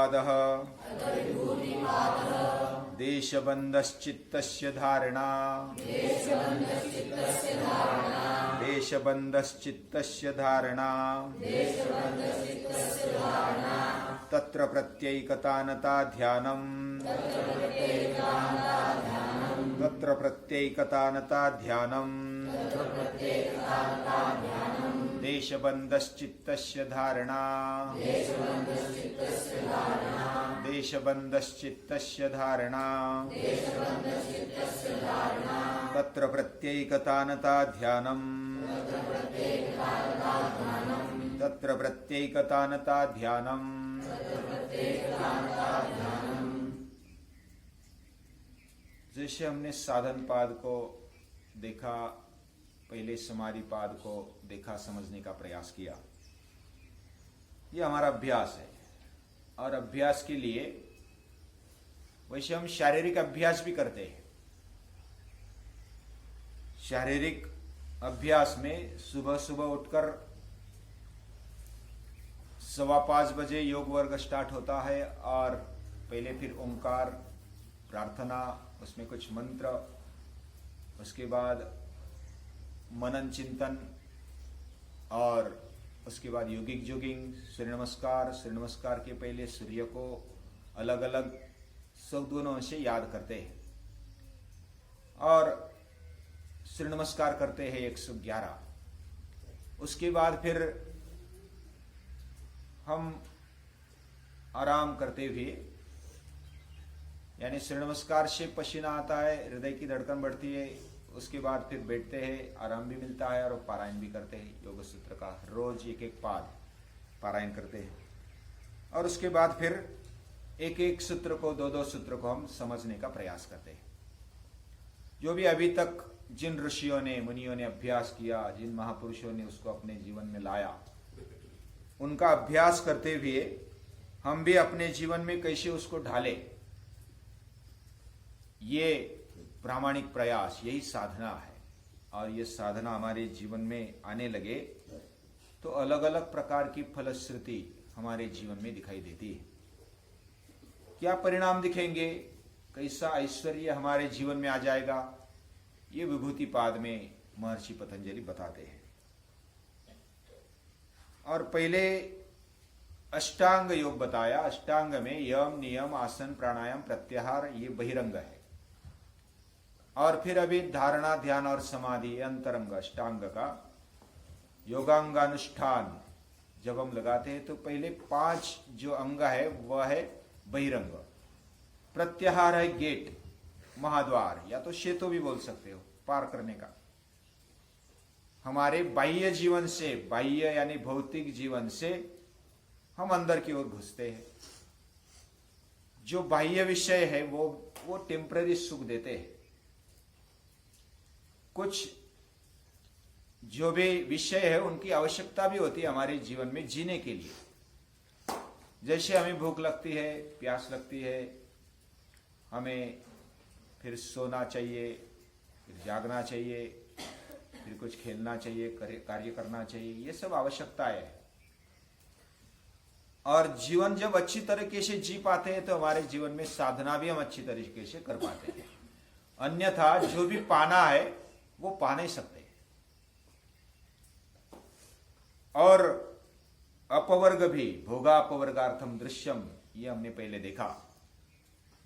पादः देशबन्धश्चित्तस्य धारणा देशबन्धश्चित्तस्य धारणा तत्र प्रत्यैकतानता ध्यानम् तत्र प्रत्यैकतानता ध्यानम् देशबन्धश्चित्तस्य धारणा देशबन्धश्चित्तस्य धारणा तत्र प्रत्यैकतानता ध्यानम् तत्र प्रत्यैकतानता ध्यानम्। जैसे हमने साधन पाद को देखा, पहले समाधि पाद को देखा, समझने का प्रयास किया, ये हमारा अभ्यास है। और अभ्यास के लिए वैसे हम शारीरिक अभ्यास भी करते हैं। शारीरिक अभ्यास में सुबह सुबह उठकर 5:15 बजे योग वर्ग स्टार्ट होता है और पहले फिर ओंकार प्रार्थना, उसमें कुछ मंत्र, उसके बाद मनन चिंतन और उसके बाद योगिक जोगिंग, सूर्य नमस्कार के पहले सूर्य को अलग अलग दोनों से याद करते हैं और सूर्य नमस्कार करते हैं 111। उसके बाद फिर हम आराम करते हुए, यानी सूर्य नमस्कार से पसीना आता है, हृदय की धड़कन बढ़ती है, उसके बाद फिर बैठते हैं, आराम भी मिलता है और पारायण भी करते हैं। योग सूत्र का रोज एक एक पाद पारायण करते हैं और उसके बाद फिर एक एक सूत्र को, दो सूत्र को हम समझने का प्रयास करते हैं। जो भी अभी तक जिन ऋषियों ने, मुनियों ने अभ्यास किया, जिन महापुरुषों ने उसको अपने जीवन में लाया, उनका अभ्यास करते हुए हम भी अपने जीवन में कैसे उसको ढाले, ये प्रामाणिक प्रयास, यही साधना है। और ये साधना हमारे जीवन में आने लगे तो अलग अलग प्रकार की फलश्रुति हमारे जीवन में दिखाई देती है। क्या परिणाम दिखेंगे, कैसा ऐश्वर्य हमारे जीवन में आ जाएगा, ये विभूति पाद में महर्षि पतंजलि बताते हैं। और पहले अष्टांग योग बताया। अष्टांग में यम, नियम, आसन, प्राणायाम, प्रत्याहार, ये बहिरंग है। और फिर अभी धारणा, ध्यान और समाधि, अंतरंग अष्टांग का योगांगानुष्ठान जब हम लगाते हैं तो पहले 5 जो अंग है वह है बहिरंग। प्रत्याहार है गेट, महाद्वार, या तो सेतु भी बोल सकते हो, पार करने का। हमारे बाह्य जीवन से, बाह्य यानी भौतिक जीवन से हम अंदर की ओर घुसते हैं। जो बाह्य विषय है वो टेम्पररी सुख देते हैं। कुछ जो भी विषय है उनकी आवश्यकता भी होती है हमारे जीवन में जीने के लिए। जैसे हमें भूख लगती है, प्यास लगती है, हमें फिर सोना चाहिए, फिर जागना चाहिए, फिर कुछ खेलना चाहिए, कार्य करना चाहिए, ये सब आवश्यकताएं है। और जीवन जब अच्छी तरीके से जी पाते हैं तो हमारे जीवन में साधना भी हम अच्छी तरीके से कर पाते हैं। अन्यथा जो भी पाना है वो पा नहीं सकते। और अपवर्ग भी, भोगा अपवर्गार्थम दृश्यम, ये हमने पहले देखा।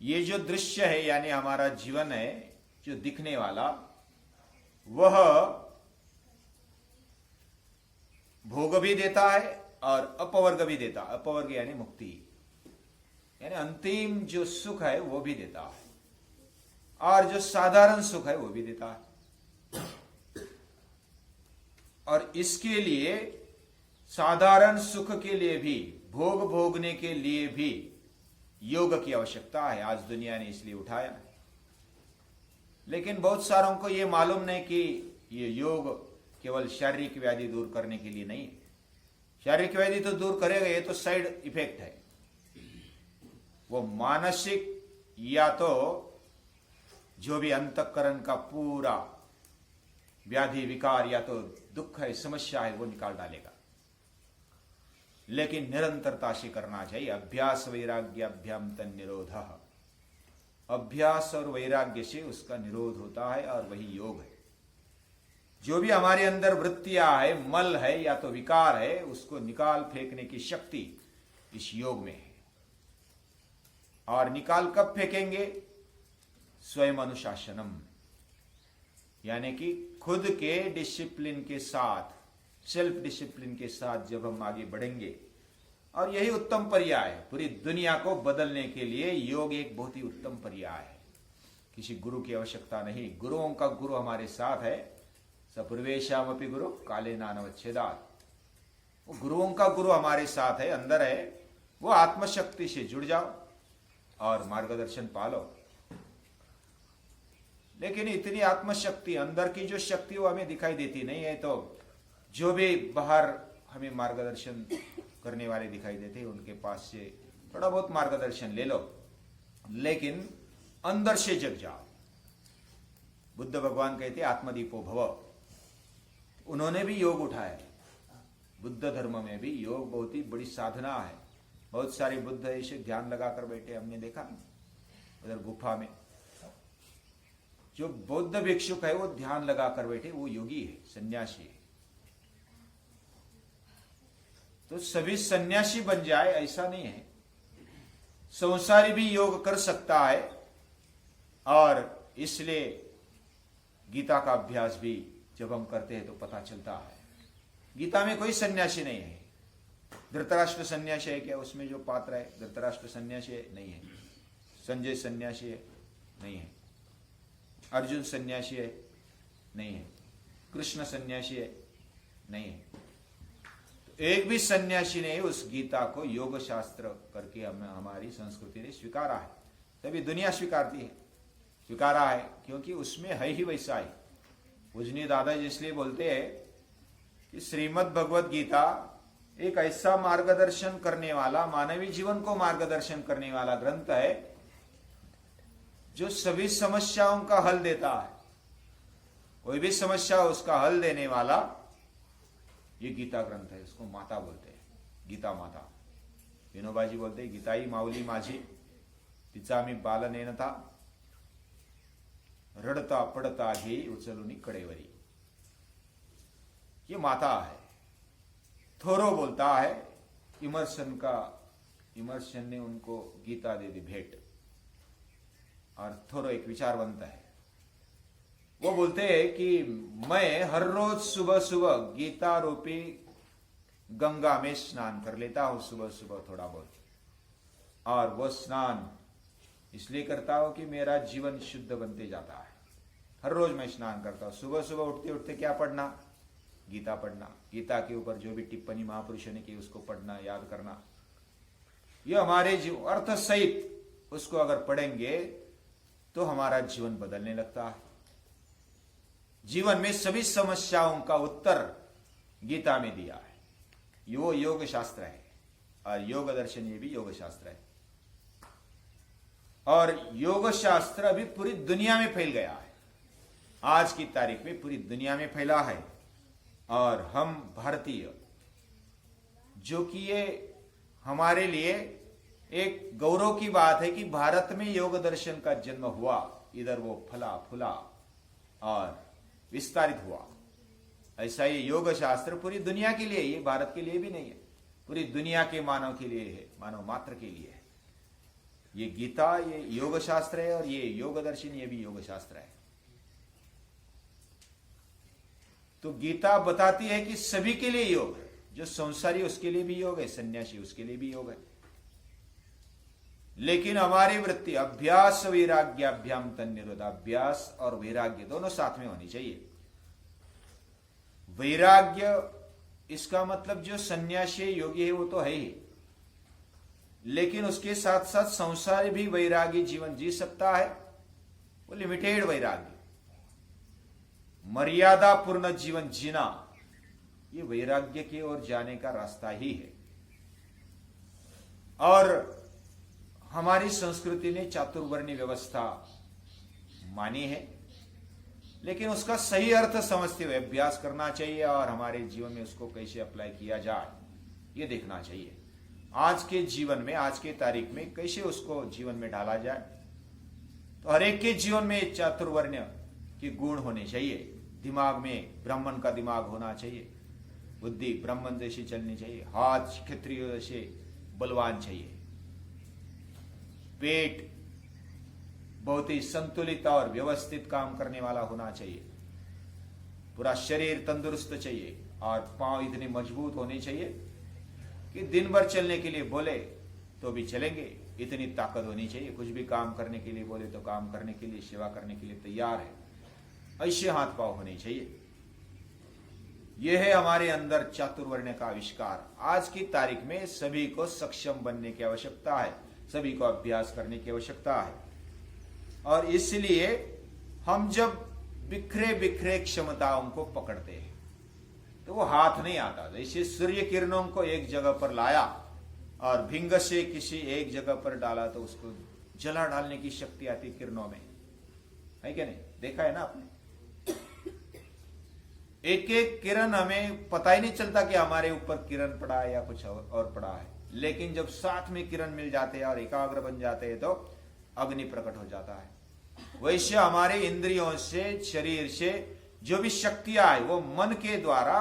ये जो दृश्य है यानी हमारा जीवन है जो दिखने वाला, वह भोग भी देता है और अपवर्ग भी देता है। अपवर्ग यानी मुक्ति, यानी अंतिम जो सुख है वो भी देता है और जो साधारण सुख है वो भी देता है। और इसके लिए, साधारण सुख के लिए भी, भोग भोगने के लिए भी योग की आवश्यकता है। आज दुनिया ने इसलिए उठाया। लेकिन बहुत सारों को यह मालूम नहीं कि ये योग केवल शारीरिक व्याधि दूर करने के लिए नहीं है। शारीरिक व्याधि तो दूर करेगा, ये तो साइड इफेक्ट है। वो मानसिक या तो जो भी अंतःकरण का पूरा व्याधि, विकार या तो दुख है, समस्या है, वो निकाल डालेगा। लेकिन निरंतरता से करना चाहिए। अभ्यास वैराग्याभ्याम तन निरोध, अभ्यास और वैराग्य से उसका निरोध होता है और वही योग है। जो भी हमारे अंदर वृत्तियां है, मल है या तो विकार है, उसको निकाल फेंकने की शक्ति इस योग में है। और निकाल कब फेंकेंगे? स्वयं अनुशासनम, यानी कि खुद के डिसिप्लिन के साथ, सेल्फ डिसिप्लिन के साथ जब हम आगे बढ़ेंगे। और यही उत्तम पर्याय है। पूरी दुनिया को बदलने के लिए योग एक बहुत ही उत्तम पर्याय है। किसी गुरु की आवश्यकता नहीं, गुरुओं का गुरु हमारे साथ है। सपूर्वेशामपि गुरु काले नानवच्छेदात, वो गुरुओं का गुरु हमारे साथ है, अंदर है। वो आत्मशक्ति से जुड़ जाओ और मार्गदर्शन पालो। लेकिन इतनी आत्मशक्ति, अंदर की जो शक्ति वो हमें दिखाई देती नहीं है। तो जो भी बाहर हमें मार्गदर्शन करने वाले दिखाई देते हैं, उनके पास से थोड़ा बहुत मार्गदर्शन ले लो, लेकिन अंदर से जग जाओ। बुद्ध भगवान कहते आत्मदीपो भव, उन्होंने भी योग उठाया। बुद्ध धर्म में भी योग बहुत ही बड़ी साधना है। बहुत सारे बुद्ध ऐसे ध्यान लगाकर बैठे, हमने देखा उधर गुफा में। जो बौद्ध भिक्षुक है वो ध्यान लगाकर बैठे, वो योगी है, सन्यासी है। तो सभी सन्यासी बन जाए ऐसा नहीं है। संसारी भी योग कर सकता है। और इसलिए गीता का अभ्यास भी जब हम करते हैं तो पता चलता है, गीता में कोई सन्यासी नहीं है। धृतराष्ट्र सन्यासी है क्या? उसमें जो पात्र है धृतराष्ट्र सन्यासी है? नहीं है। संजय सन्यासी है? नहीं है। अर्जुन सन्यासी है? नहीं है। कृष्ण सन्यासी है? नहीं है। तो एक भी सन्यासी ने उस गीता को योग शास्त्र करके हमारी संस्कृति ने स्वीकारा है। तभी दुनिया स्वीकारती है, स्वीकारा है, क्योंकि उसमें है ही वैसा ही। पूजनीय दादा इसलिए बोलते हैं कि श्रीमद् भगवत गीता एक ऐसा मार्गदर्शन करने वाला, मानवीय जीवन को मार्गदर्शन करने वाला ग्रंथ है जो सभी समस्याओं का हल देता है। कोई भी समस्या उसका हल देने वाला ये गीता ग्रंथ है। उसको माता बोलते हैं, गीता माता। विनोबाजी बोलते हैं गीताई माऊली माझी, तिचा मी बालनेन था, रडता पड़ता घे उचलुनी कडेवरी। ये माता है। थोरो बोलता है, इमर्शन ने उनको गीता दे दी भेंट। और थोरो एक विचारवंत है, वो बोलते हैं कि मैं हर रोज सुबह सुबह गीता रूपी गंगा में स्नान कर लेता हूं, सुबह सुबह थोड़ा बहुत। और वो स्नान इसलिए करता हूं कि मेरा जीवन शुद्ध बनते जाता है। हर रोज मैं स्नान करता हूं। सुबह सुबह उठते उठते क्या पढ़ना? गीता पढ़ना। गीता के ऊपर जो भी टिप्पणी महापुरुषों ने की उसको पढ़ना, याद करना। ये हमारे जीवन अर्थ सहित उसको अगर पढ़ेंगे तो हमारा जीवन बदलने लगता है। जीवन में सभी समस्याओं का उत्तर गीता में दिया है। वो योग शास्त्र है और योग दर्शन ये भी योग शास्त्र है। और योग शास्त्र अभी पूरी दुनिया में फैल गया है। आज की तारीख में पूरी दुनिया में फैला है। और हम भारतीय, जो कि ये हमारे लिए एक गौरव की बात है कि भारत में योग दर्शन का जन्म हुआ, इधर वो फला फूला और विस्तारित हुआ। ऐसा ये योग शास्त्र पूरी दुनिया के लिए, ये भारत के लिए भी नहीं है, पूरी दुनिया के मानव के लिए है, मानव मात्र के लिए है। ये गीता ये योग शास्त्र है और ये योग दर्शन ये भी योग शास्त्र है। तो गीता बताती है कि सभी के लिए योग है। जो संसारी उसके लिए भी योग है, सन्यासी उसके लिए भी योग है। लेकिन हमारी वृत्ति अभ्यास वैराग्याभ्याम तन्निरोध, अभ्यास और वैराग्य दोनों साथ में होनी चाहिए। वैराग्य इसका मतलब जो सन्यासी योगी है वो तो है ही, लेकिन उसके साथ साथ संसारी भी वैरागी जीवन जी सकता है। वो लिमिटेड वैराग्य, मर्यादा पूर्ण जीवन जीना, ये वैराग्य की ओर जाने का रास्ता ही है। और हमारी संस्कृति ने चातुर्वर्णी व्यवस्था मानी है, लेकिन उसका सही अर्थ समझते हुए अभ्यास करना चाहिए और हमारे जीवन में उसको कैसे अप्लाई किया जाए ये देखना चाहिए। आज के जीवन में, आज के तारीख में कैसे उसको जीवन में डाला जाए। तो हर एक के जीवन में चातुर्वर्ण के गुण होने चाहिए। दिमाग में ब्राह्मण का दिमाग होना चाहिए, बुद्धि ब्राह्मण जैसी चलनी चाहिए, हाथ क्षत्रिय जैसे बलवान चाहिए, पेट बहुत ही संतुलित और व्यवस्थित काम करने वाला होना चाहिए, पूरा शरीर तंदुरुस्त चाहिए और पांव इतने मजबूत होने चाहिए कि दिन भर चलने के लिए बोले तो भी चलेंगे, इतनी ताकत होनी चाहिए। कुछ भी काम करने के लिए बोले तो काम करने के लिए, सेवा करने के लिए तैयार है, ऐसे हाथ पांव होने चाहिए। यह है हमारे अंदर चातुर्वर्ण का आविष्कार। आज की तारीख में सभी को सक्षम बनने की आवश्यकता है, सभी को अभ्यास करने की आवश्यकता है। और इसलिए हम जब बिखरे बिखरे क्षमताओं को पकड़ते हैं तो वो हाथ नहीं आता। जैसे सूर्य किरणों को एक जगह पर लाया और भिंग से किसी एक जगह पर डाला तो उसको जला डालने की शक्ति आती किरणों में, है क्या नहीं? देखा है ना आपने? एक एक किरण हमें पता ही नहीं चलता कि हमारे ऊपर किरण पड़ा है या कुछ और पड़ा है, लेकिन जब साथ में किरण मिल जाते हैं और एकाग्र बन जाते हैं तो अग्नि प्रकट हो जाता है। वैसे हमारे इंद्रियों से, शरीर से जो भी शक्तियां है वो मन के द्वारा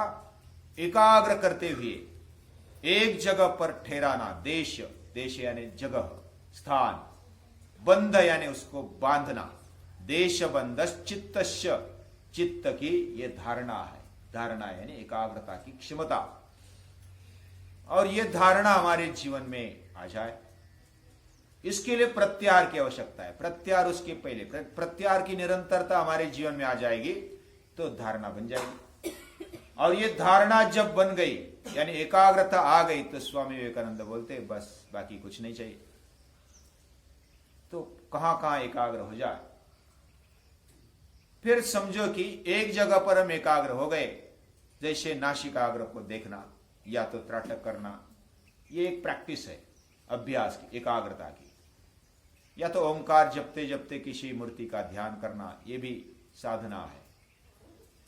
एकाग्र करते हुए एक जगह पर ठहराना। देश, देश यानी जगह, स्थान, बंध यानी उसको बांधना। देश बंधस चित्तस्य, चित्त की ये धारणा है। धारणा यानी एकाग्रता की क्षमता। और ये धारणा हमारे जीवन में आ जाए, इसके लिए प्रत्याहार की आवश्यकता है। प्रत्याहार उसके पहले, प्रत्याहार की निरंतरता हमारे जीवन में आ जाएगी तो धारणा बन जाएगी। और ये धारणा जब बन गई यानी एकाग्रता आ गई तो स्वामी विवेकानंद बोलते बस बाकी कुछ नहीं चाहिए। तो कहां कहां एकाग्र हो जाए, फिर समझो कि एक जगह पर हम एकाग्र हो गए, जैसे नासिकाग्र को देखना या तो त्राटक करना, ये एक प्रैक्टिस है अभ्यास की, एकाग्रता की। या तो ओंकार जपते जपते किसी मूर्ति का ध्यान करना, ये भी साधना है,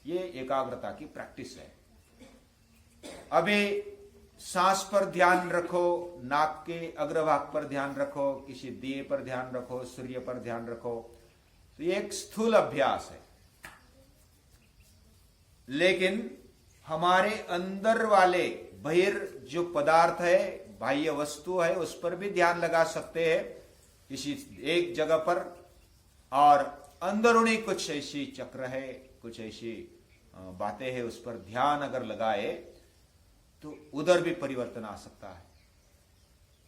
ये एकाग्रता की प्रैक्टिस है। अभी सांस पर ध्यान रखो, नाक के अग्रभाग पर ध्यान रखो, किसी दिए पर ध्यान रखो, सूर्य पर ध्यान रखो, तो ये एक स्थूल अभ्यास है। लेकिन हमारे अंदर वाले बहिर जो पदार्थ है, बाह्य वस्तु है, उस पर भी ध्यान लगा सकते हैं किसी एक जगह पर। और अंदरूनी कुछ ऐसी चक्र है, कुछ ऐसी बातें हैं, उस पर ध्यान अगर लगाए तो उधर भी परिवर्तन आ सकता है।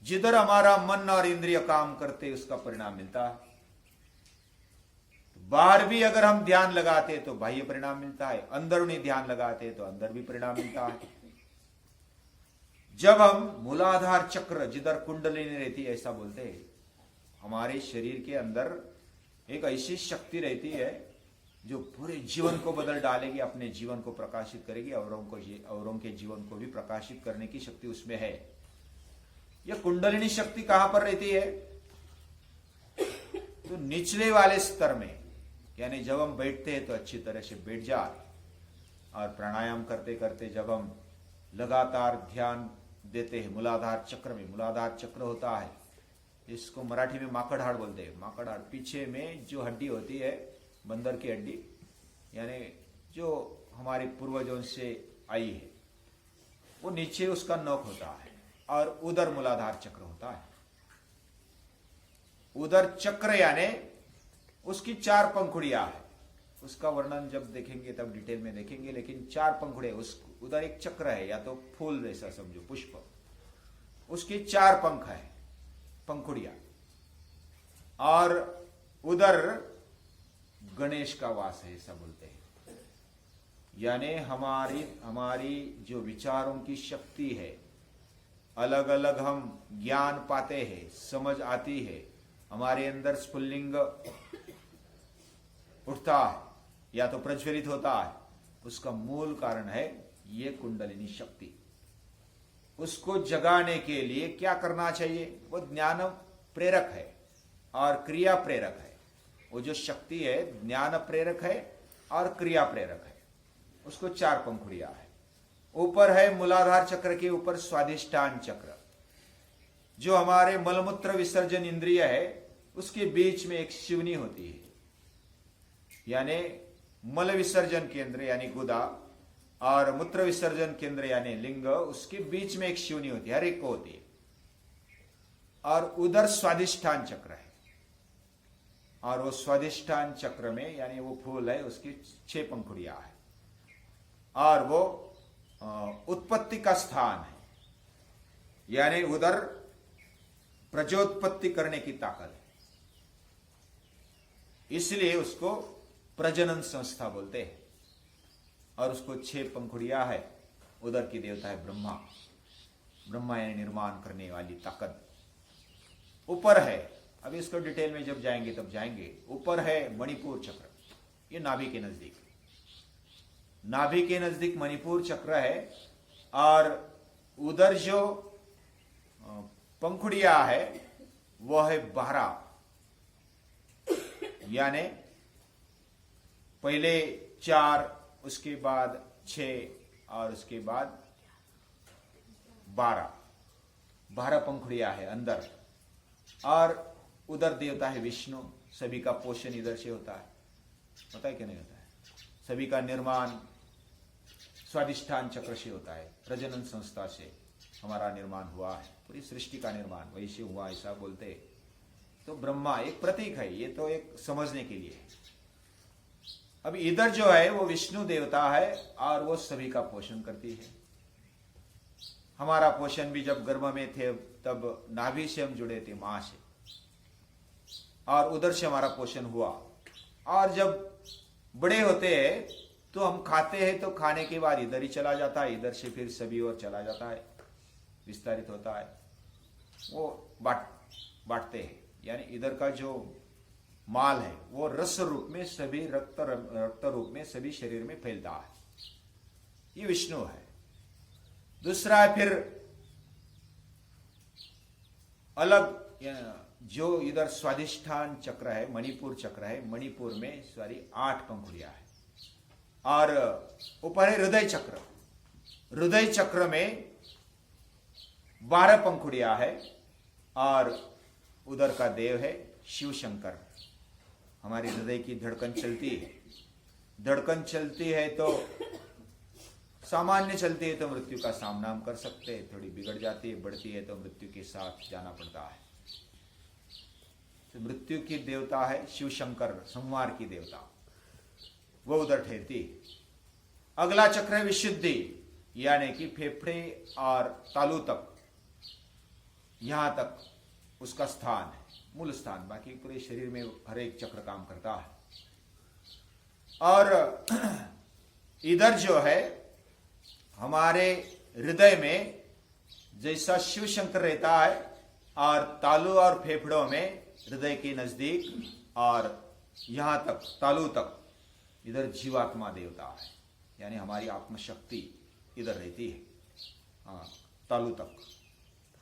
जिधर हमारा मन और इंद्रिय काम करते उसका परिणाम मिलता है। बाहर भी अगर हम ध्यान लगाते तो बाह्य परिणाम मिलता है, अंदरूनी ध्यान लगाते तो अंदर भी परिणाम मिलता है। जब हम मूलाधार चक्र, जिधर कुंडलिनी रहती है, ऐसा बोलते हैं, हमारे शरीर के अंदर एक ऐसी शक्ति रहती है जो पूरे जीवन को बदल डालेगी, अपने जीवन को प्रकाशित करेगी, औरों के जीवन को भी प्रकाशित करने की शक्ति उसमें है। यह कुंडलिनी शक्ति कहां पर रहती है? तो निचले वाले स्तर में, यानी जब हम बैठते हैं तो अच्छी तरह से बैठ जाए, और प्राणायाम करते करते जब हम लगातार ध्यान देते हैं मूलाधार चक्र में, मूलाधार चक्र होता है, इसको मराठी में माकड़ हाड़ बोलते हैं। माकड़ हाड़, पीछे में जो हड्डी होती है, बंदर की हड्डी, यानी जो हमारे पूर्वजों से आई है, वो नीचे उसका नोक होता है और उधर मूलाधार चक्र होता है। उधर चक्र यानी उसकी 4 पंखुड़ियां है। उसका वर्णन जब देखेंगे तब डिटेल में देखेंगे, लेकिन 4 पंखुड़े, उस उधर एक चक्र है, या तो फूल जैसा समझो, पुष्प, उसकी 4 पंख है, पंखुड़ियां। और उधर गणेश का वास है, ऐसा बोलते हैं। यानी हमारी जो विचारों की शक्ति है, अलग अलग हम ज्ञान पाते हैं, समझ आती है, हमारे अंदर स्फुल्लिंग उठता है या तो प्रज्वलित होता है, उसका मूल कारण है ये कुंडलिनी शक्ति। उसको जगाने के लिए क्या करना चाहिए? वो ज्ञान प्रेरक है और क्रिया प्रेरक है। वो जो शक्ति है ज्ञान प्रेरक है और क्रिया प्रेरक है। उसको 4 पंखुड़ियां है। ऊपर है मूलाधार चक्र के ऊपर स्वादिष्ठान चक्र, जो हमारे मलमूत्र विसर्जन इंद्रिय है उसके बीच में एक शिवनी होती है, यानी मल विसर्जन केंद्र यानी गुदा और मूत्र विसर्जन केंद्र यानी लिंग, उसके बीच में एक शिवनी होती है, हर एक को होती है। और उधर स्वादिष्ठान चक्र है, और वो स्वादिष्ठान चक्र में यानी वो फूल है उसकी 6 पंखुड़ियां है, और वो उत्पत्ति का स्थान है, यानी उधर प्रजोत्पत्ति करने की ताकत है, इसलिए उसको प्रजनन संस्था बोलते हैं। और उसको 6 पंखुड़ियां है, उधर की देवता है ब्रह्मा। ब्रह्मा यानी निर्माण करने वाली ताकत। ऊपर है, अभी इसको डिटेल में जब जाएंगे तब जाएंगे, ऊपर है मणिपुर चक्र, ये नाभि के नजदीक, नाभि के नजदीक मणिपुर चक्र है। और उधर जो पंखुड़ियां है वह है 12, यानी पहले 4, उसके बाद 6 और उसके बाद 12 पंखुड़ियां है अंदर। और उधर देवता है विष्णु, सभी का पोषण इधर से होता है, पता है क्या नहीं होता है, सभी का निर्माण स्वादिष्ठान चक्र से होता है, प्रजनन संस्था से हमारा निर्माण हुआ है, पूरी सृष्टि का निर्माण वैसे हुआ ऐसा बोलते। तो ब्रह्मा एक प्रतीक है, ये तो एक समझने के लिए है। अब इधर जो है वो विष्णु देवता है और वो सभी का पोषण करती है। हमारा पोषण भी जब गर्भ में थे तब नाभि से हम जुड़े थे, मां से, और उधर से हमारा पोषण हुआ। और जब बड़े होते हैं तो हम खाते हैं, तो खाने के बाद इधर ही चला जाता है, इधर से फिर सभी और चला जाता है, विस्तारित होता है, वो बांटते हैं। यानी इधर का जो माल है वो रस रूप में सभी रक्त रूप में सभी शरीर में फैलता है, ये विष्णु है। दूसरा है फिर अलग, जो इधर स्वादिष्ठान चक्र है, मणिपुर चक्र है, मणिपुर में सारी 8 पंखुड़ियां है। और ऊपर है हृदय चक्र, हृदय चक्र में 12 पंखुड़ियां है। और उधर का देव है शिव शंकर। हमारी हृदय की धड़कन चलती है, धड़कन चलती है तो सामान्य चलती है तो मृत्यु का सामना हम कर सकते हैं, थोड़ी बिगड़ जाती है, बढ़ती है तो मृत्यु के साथ जाना पड़ता है। तो मृत्यु की देवता है शिव शंकर, संहार की देवता, वो उधर ठहरती है। अगला चक्र है विशुद्धि, यानी कि फेफड़े और तालू तक, यहां तक उसका स्थान है, मूल स्थान। बाकी पूरे शरीर में हर एक चक्र काम करता है। और इधर जो है हमारे हृदय में जैसा शिव शंकर रहता है, और तालू और फेफड़ों में हृदय के नजदीक और यहां तक तालू तक इधर जीवात्मा देवता है, यानी हमारी आत्मशक्ति इधर रहती है, हाँ, तालू तक।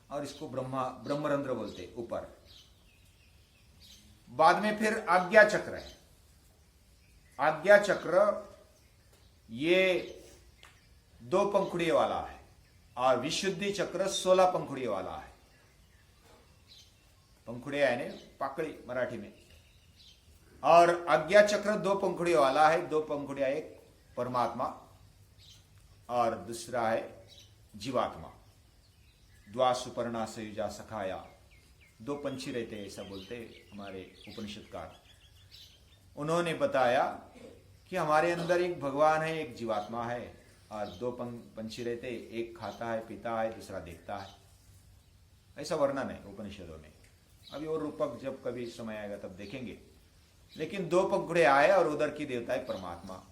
और इसको ब्रह्मरंध्र बोलते ऊपर। बाद में फिर आज्ञा चक्र है। आज्ञा चक्र ये 2 पंखुड़ियों वाला है, और विशुद्धि चक्र 16 पंखुड़ियों वाला है। पंखुड़िया यानी पाकड़ी मराठी में। और आज्ञा चक्र 2 पंखुड़ियों वाला है। 2 पंखुड़िया, एक परमात्मा और दूसरा है जीवात्मा। द्वा सुपर्णा सयुजा सखाया, 2 पंछी रहते हैं ऐसा बोलते हमारे उपनिषदकार। उन्होंने बताया कि हमारे अंदर एक भगवान है, एक जीवात्मा है, और 2 पंछी रहते, एक खाता है पीता है, दूसरा देखता है, ऐसा वर्णन है उपनिषदों में। अभी और रूपक जब कभी समय आएगा तब देखेंगे। लेकिन 2 पंखुड़े आए और उधर की देवता है परमात्मा।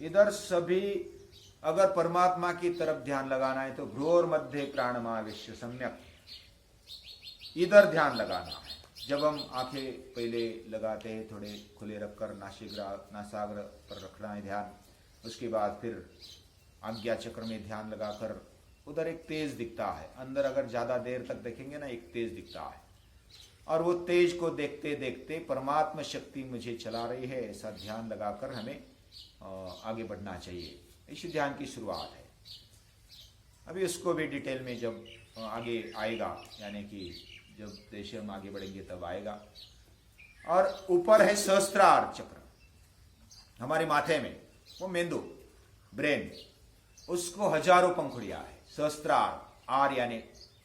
इधर सभी अगर परमात्मा की तरफ ध्यान लगाना है तो भ्रूर मध्य प्राणमावेश्य सम्यक, इधर ध्यान लगाना है। जब हम आंखें पहले लगाते हैं थोड़े खुले रखकर, नासाग्र पर रखना है ध्यान। उसके बाद फिर आज्ञा चक्र में ध्यान लगाकर उधर एक तेज दिखता है अंदर, अगर ज्यादा देर तक देखेंगे ना एक तेज दिखता है, और वो तेज को देखते देखते परमात्मा शक्ति मुझे चला रही है, ऐसा ध्यान लगाकर हमें आगे बढ़ना चाहिए। इसी ध्यान की शुरुआत है। अभी उसको भी डिटेल में जब आगे आएगा, यानी कि जब देश हम आगे बढ़ेंगे तब आएगा। और ऊपर है सहस्त्रार चक्र हमारे माथे में, वो मेंदु ब्रेन, उसको हजारों पंखुड़ियां है। सहस्त्रार, आर यानी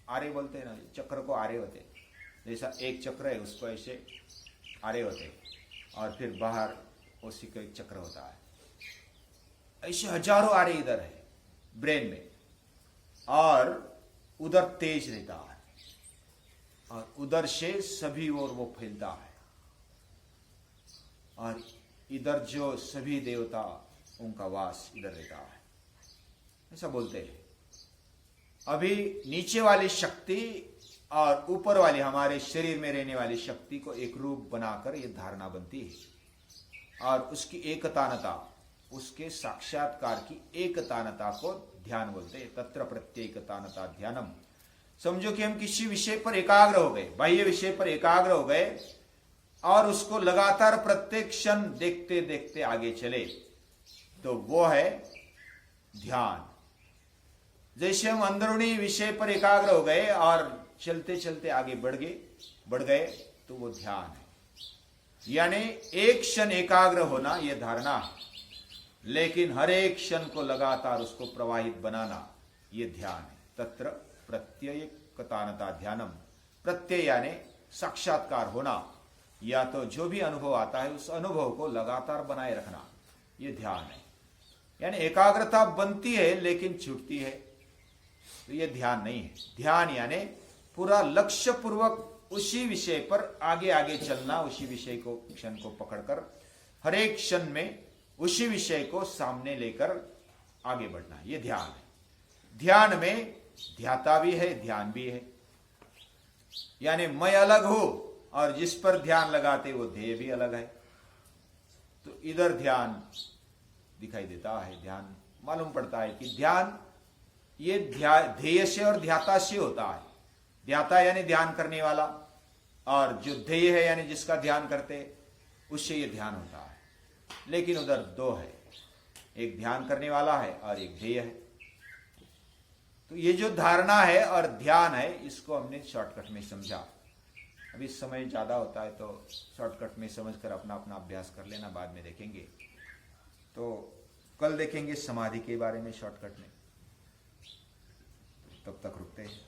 आरे बोलते हैं ना, चक्र को आरे होते, जैसा एक चक्र है उसको ऐसे आरे होते, और फिर बाहर उसी का एक चक्र होता है। ऐसे हजारों आरे इधर है ब्रेन में, और उधर तेज रहता है, और उधर से सभी ओर वो फैलता है, और इधर जो सभी देवता उनका वास इधर रहता है, ऐसा बोलते हैं। अभी नीचे वाली शक्ति और ऊपर वाली हमारे शरीर में रहने वाली शक्ति को एक रूप बनाकर ये धारणा बनती है, और उसकी एकतानता, उसके साक्षात्कार की एकतानता को ध्यान बोलते हैं। तत्र प्रत्येकतानता ध्यानम। समझो कि हम किसी विषय पर एकाग्र हो गए, बाह्य विषय पर एकाग्र हो गए, और उसको लगातार प्रत्येक क्षण देखते देखते आगे चले, तो वो है ध्यान। जैसे हम अंदरूनी विषय पर एकाग्र हो गए और चलते चलते आगे बढ़ गए, तो वो ध्यान है। यानी एक क्षण एकाग्र होना यह धारणा है, लेकिन हर एक क्षण को लगातार उसको प्रवाहित बनाना यह ध्यान है। तत्र प्रत्येकतानता ध्यानम। प्रत्यय यानी साक्षात्कार होना, या तो जो भी अनुभव आता है उस अनुभव को लगातार बनाए रखना, यह ध्यान है। यानी एकाग्रता बनती है लेकिन छूटती है, तो यह ध्यान नहीं है। ध्यान यानी पूरा लक्ष्य पूर्वक उसी विषय पर आगे आगे चलना, उसी विषय को, क्षण को पकड़कर हर एक क्षण में उसी विषय को सामने लेकर आगे बढ़ना, यह ध्यान है। ध्यान में ध्याता भी है, ध्यान भी है। यानी मैं अलग हूं, और जिस पर ध्येय लगाते वो ध्येय भी अलग है। तो इधर ध्यान दिखाई देता है, ध्यान मालूम पड़ता है कि ध्यान ये ध्येय से और ध्याता से होता है। ध्याता यानी ध्यान करने वाला, और जो ध्येय है यानी जिसका ध्यान करते, उससे ये ध्यान होता है। लेकिन उधर दो है, एक ध्यान करने वाला है और एक ध्येय है। तो ये जो धारणा है और ध्यान है, इसको हमने शॉर्टकट में समझा। अभी समय ज्यादा होता है तो शॉर्टकट में समझकर अपना अपना अभ्यास कर लेना, बाद में देखेंगे। तो कल देखेंगे समाधि के बारे में शॉर्टकट में। तब तक रुकते हैं।